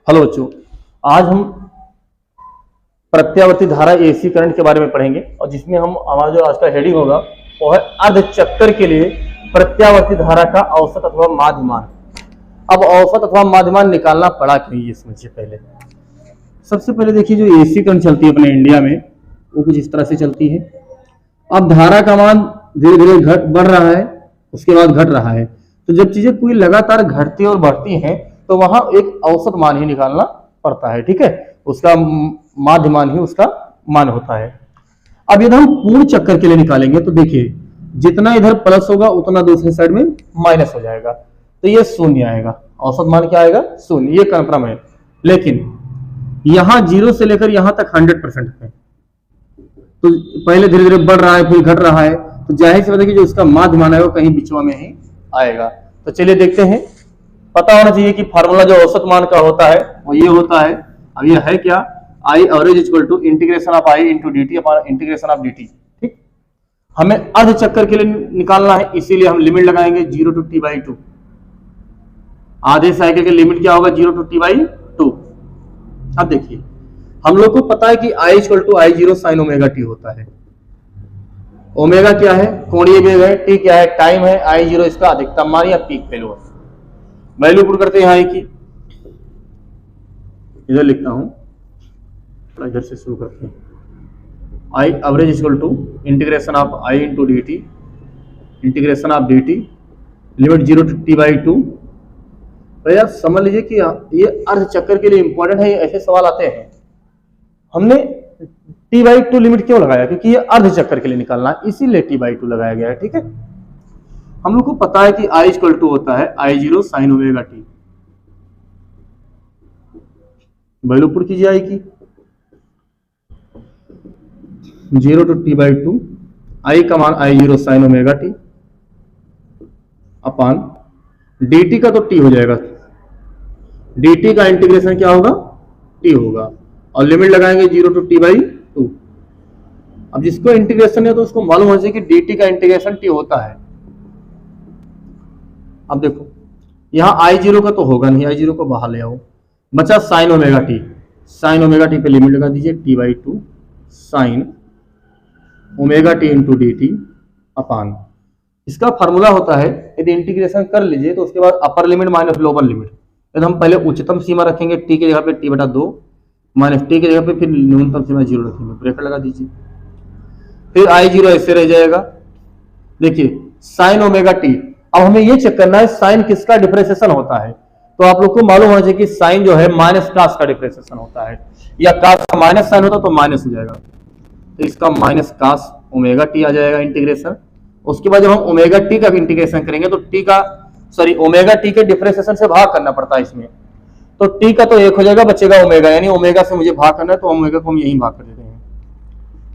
Hello बच्चों, आज हम प्रत्यावर्ती धारा एसी करंट के बारे में पढ़ेंगे और जिसमें हम हमारा जो आज का हेडिंग होगा वो है अर्ध चक्कर के लिए प्रत्यावर्ती धारा का औसत अथवा माध्यमान। अब औसत अथवा माध्यमान निकालना पड़ा क्यों, ये समझिए। पहले सबसे पहले देखिए, जो एसी करंट चलती है अपने इंडिया में वो कुछ इस तरह से चलती है। अब धारा का मान धीरे धीरे घट बढ़ रहा है, उसके बाद घट रहा है। तो जब चीजें पूरी लगातार घटती और बढ़ती हैं तो वहां एक औसत मान ही निकालना पड़ता है। ठीक है, उसका माध्यमान ही उसका मान होता है। अब यदि हम पूर्ण चक्कर के लिए निकालेंगे तो देखिए, जितना इधर प्लस होगा उतना दूसरी साइड में माइनस हो जाएगा, तो ये शून्य आएगा। औसत मान क्या आएगा? शून्य। ये कन्फर्म है। लेकिन यहां 0 से लेकर यहां तक 100% है, तो पहले धीरे धीरे बढ़ रहा है फिर घट रहा है, तो जाहिर सी बात है कि जो उसका माध्यमान है वो कहीं बीचवा में ही आएगा। तो चलिए देखते हैं। पता होना चाहिए कि फार्मूला जो औसत मान का होता है वो ये होता है। अब ये है क्या? I average equal to integration of I into D T upon integration of D T. ठीक, हमें अर्ध चक्कर के लिए निकालना है, इसीलिए हम लिमिट लगाएंगे 0 टू टी बाई 2। आधे साइकिल की लिमिट क्या होगा? 0 टू टी बाई 2। अब देखिए, हम लोग को पता है कि I equal to I zero sine omega T होता है। ओमेगा क्या है? कोणीय वेग है। टी क्या है? टाइम है। आई जीरो इसका अधिकतम मान या पीक वैल्यू है। वैल्यू पुट करते हैं यहाँ की, इधर लिखता हूं, इधर से शुरू करते हैं। I average equal to integration of I into D T integration of D T limit 0 to T by 2। तो यार समझ लीजिए कि ये अर्ध चक्कर के लिए इंपॉर्टेंट है। ऐसे सवाल आते हैं। हमने टी बाई 2 लिमिट क्यों लगाया? क्योंकि ये अर्ध चक्कर के लिए निकालना है, इसीलिए टी बाई 2 लगाया गया है। ठीक है, हम लोग को पता है कि आई इक्वल टू होता है I zero sine omega T. Value put कीजिए आई की, 0 टू टी बाई 2, आई का मान आई zero sine omega T upon D T का तो टी हो जाएगा, डी टी का इंटीग्रेशन क्या होगा? टी होगा, और लिमिट लगाएंगे 0 टू टी बाई 2। अब जिसको इंटीग्रेशन है तो उसको मालूम होना चाहिए कि डी टी का इंटीग्रेशन टी होता है। अब देखो, यहां आई जीरो का तो होगा नहीं, आई जीरो को बाहर ले आओ, बचा sine omega T. Sine omega T पे लिमिट लगा दीजिए T by 2 sine omega T into D T upon, इसका फार्मूला होता है, यदि इंटीग्रेशन कर लीजिए तो उसके बाद upper limit minus lower limit. यदि हम पहले उच्चतम सीमा रखेंगे टी की जगह पे टी बटा 2 माइनस टी की जगह पे फिर न्यूनतम सीमा 0 रखेंगे, ब्रैकेट लगा दीजिए, फिर आई जीरो ऐसे रह जाएगा। देखिए साइन ओमेगा टी, अब हमें ये चेक करना है साइन किसका डिफरेंशिएशन होता है। तो आप लोग को मालूम होना चाहिए कि साइन जो है माइनस कास का डिफरेंशिएशन होता है, या कास का माइनस साइन होता तो माइनस हो जाएगा, तो इसका माइनस कास ओमेगा टी आ जाएगा इंटीग्रेशन। उसके बाद जब हम ओमेगा टी का इंटीग्रेशन करेंगे तो टी का ओमेगा टी के डिफरेंशिएशन से भाग करना पड़ता है इसमें, तो टी का तो 1 हो जाएगा, बचेगा ओमेगा, यानी ओमेगा से मुझे भाग करना है तो ओमेगा को हम यही भाग कर देते हैं,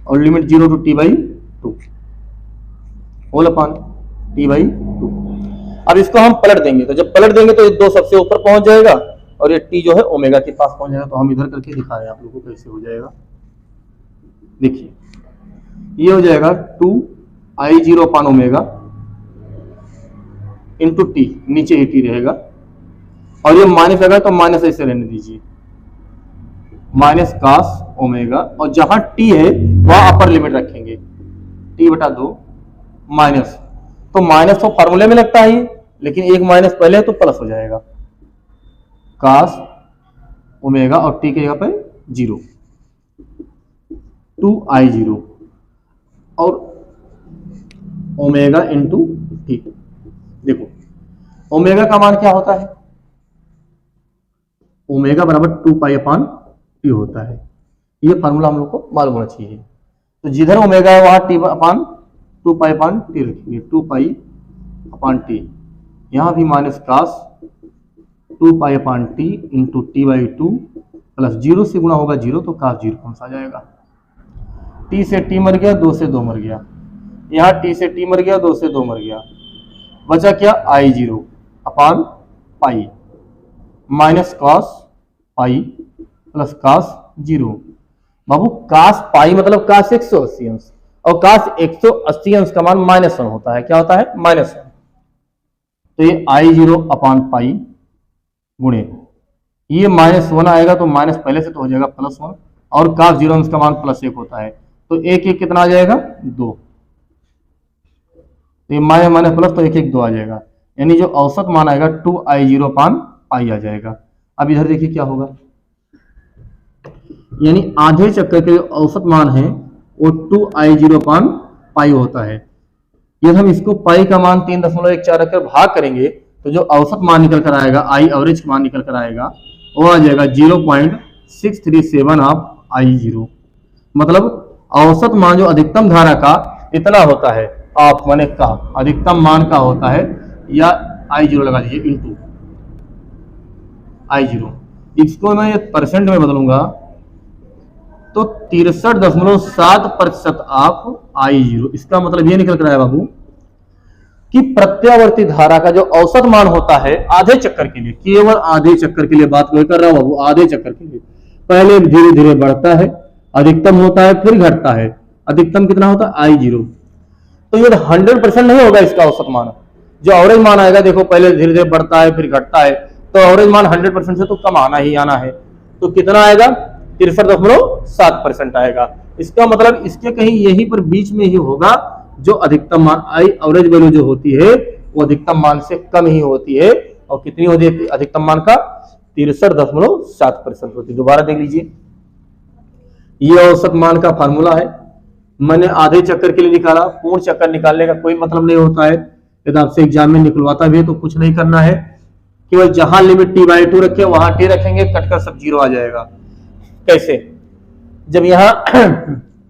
और limit 0 to T by 2 whole upon T by 2। अब इसको हम पलट देंगे, तो जब पलट देंगे तो ये 2 सबसे ऊपर पहुंच जाएगा और ये टी जो है ओमेगा के पास पहुंच जाएगा। तो हम इधर करके दिखा रहे हैं आप लोगों को कैसे हो जाएगा। देखिए ये हो जाएगा 2 I zero upon omega into T, नीचे ही टी रहेगा, और ये माइनस लगा तो माइनस ऐसे रहने दीजिए, माइनस कास ओमेगा, और जहां टी है वहां अपर लिमिट रखेंगे टी बटा 2 माइनस, तो माइनस तो फार्मूले में लगता है, लेकिन एक माइनस पहले है तो प्लस हो जाएगा, कास ओमेगा और टी की जगह पे 0 2 आई जीरो और ओमेगा इंटू टी। देखो ओमेगा का मान क्या होता है? ओमेगा बराबर 2 पाई अपान टी होता है। ये फार्मूला हम लोग को मालूम होना चाहिए। तो जिधर ओमेगा है वहां T upon 2 pi upon T रखेंगे, 2 पाई अपान टी, यहां भी minus cos 2 pi upon T into T by 2 plus 0 से गुणा होगा 0 तो कास 0 कौन सा आ जाएगा, टी से टी मर गया, 2 से 2 मर गया, यहाँ टी से टी मर गया, 2 से 2 मर गया, बचा क्या? I zero upon pi minus cos pi plus cos 0। बाबू कास पाई मतलब कास 180 अंश, और कास 180 अंश का मान -1 होता है। क्या होता है? -1। तो ये आई जीरो अपान पाई गुणे ये -1 आएगा तो माइनस पहले से तो हो जाएगा +1, और cos 0 इसका मान +1 होता है, तो 1 1 कितना आ जाएगा 2, तो ये माइनस माइनस प्लस तो 1 1 2 आ जाएगा, यानी जो औसत मान आएगा 2i0 पान पाई आ जाएगा। अब इधर देखिए क्या होगा, यानी आधे चक्कर के जो औसत मान है वो 2i0 पान पाई होता है। यदि हम इसको पाई का मान 3.14 रखकर भाग करेंगे तो जो औसत मान निकल कर आएगा, आई एवरेज मान निकल कर आएगा, वो आ जाएगा 0.637 ऑफ i0। मतलब औसत मान जो अधिकतम धारा का इतना होता है, ऑफ माने का अधिकतम मान का होता है, या i0 लगा दीजिए इंटू i0। इसको मैं परसेंट में बदलूंगा तो 63.7% ऑफ i0। इसका मतलब ये निकल कर आया बाबू कि प्रत्यावर्ती धारा का जो औसत मान होता है आधे चक्कर के लिए, केवल आधे चक्कर के लिए बात कर रहा हूं बाबू, आधे चक्कर के लिए पहले धीरे धीरे बढ़ता है, अधिकतम होता है, फिर घटता है। अधिकतम कितना होता है i0, तो ये 100% नहीं होगा इसका औसत मान। जो एवरेज मान आएगा देखो, पहले धीरे धीरे बढ़ता है फिर घटता है, तो एवरेज मान 100% से तो कम आना ही आना है। तो कितना आएगा 63.7% आएगा। इसका मतलब इसके कहीं यहीं पर बीच में ही होगा जो अधिकतम मान, आई एवरेज वैल्यू जो होती है वो अधिकतम मान से कम ही होती है। और कितनी होती है अधिकतम मान का 63.7% होती है। दोबारा देख लीजिए, ये औसत मान का फार्मूला है, मैंने आधे चक्कर के लिए निकाला। पूर्ण चक्कर निकालने का कोई मतलब नहीं होता है, यदि आपसे एग्जाम में निकलवाता भी है तो कुछ नहीं करना है, केवल जहां लिमिट t/2 रखे वहां t रखेंगे, कटकर सब 0 आ जाएगा। कैसे, जब यहाँ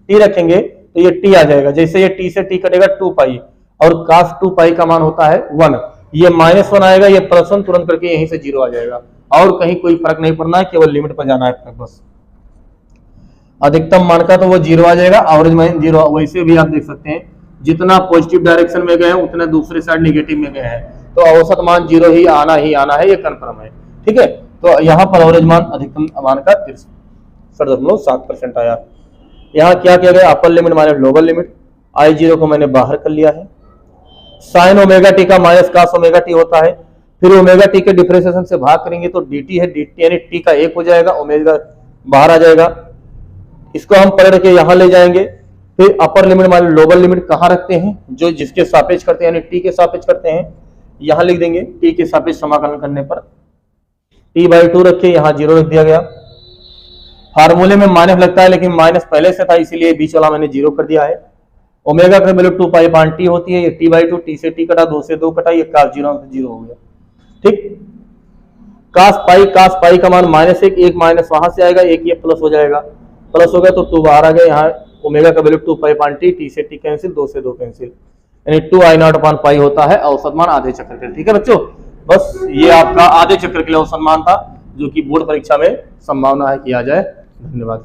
t रखेंगे तो ये t आ जाएगा, जैसे ये t से t कटेगा 2 पाई, और cos 2 पाई का मान होता है 1, ये -1 आएगा, ये +1 तुरंत करके यहीं से 0 आ जाएगा, और कहीं कोई फर्क नहीं पड़ना है, केवल लिमिट पर जाना है बस। अधिकतम मान का तो वो 0 आ जाएगा, एवरेज मान 0। वैसे भी आप देख सकते हैं जितना पॉजिटिव डायरेक्शन में गए हैं उतना दूसरे साइड नेगेटिव में गए हैं, तो औसत मान 0 ही आना है, ये कंफर्म है। ठीक है, तो यहाँ पर एवरेज मान अधिकतम मान का 63.7% आया। यहाँ क्या किया गया, upper limit minus lower limit, i0 को मैंने बाहर कर लिया है। साइन ओमेगा टी का माइनस cos ओमेगा टी होता है, फिर ओमेगा टी के डिफरेंशिएशन से भाग करेंगे तो dt है, dt यानी t का 1 हो जाएगा, ओमेगा बाहर आ जाएगा। इसको हम पलट के यहाँ ले जाएंगे, फिर upper limit minus lower limit कहाँ रखते हैं, जो जिसके सापेक्ष करते हैं, यानी t के सापेक्ष करते हैं, यहाँ लिख देंगे। t के सापेक्ष समाकलन करने पर t/2 रखे, यहाँ 0 रख दिया गया। फार्मूले में माइनस लगता है, लेकिन माइनस पहले से था इसीलिए बीच वाला मैंने 0 कर दिया है। ओमेगा का वैल्यू 2 पाई बान टी होती है, ये t/2, t से t कटा, 2 से 2 कटा, ये cos 0 हो गया। ठीक, cos पाई का मान -1, 1 माइनस वहां से आएगा, 1 ये प्लस हो जाएगा, प्लस हो गया तो 2 बाहर आ गया। यहाँ ओमेगा का वैल्यू 2 पाई बान टी, t से t कैंसिल, 2 से 2 कैंसिल, यानी 2i0 अपान पाई होता है औसत मान आधे चक्कर के लिए। ठीक है बच्चों, बस ये आपका आधे चक्कर के लिए औसत मान था, जो कि बोर्ड परीक्षा में संभावना है कि आ जाए। धन्यवाद।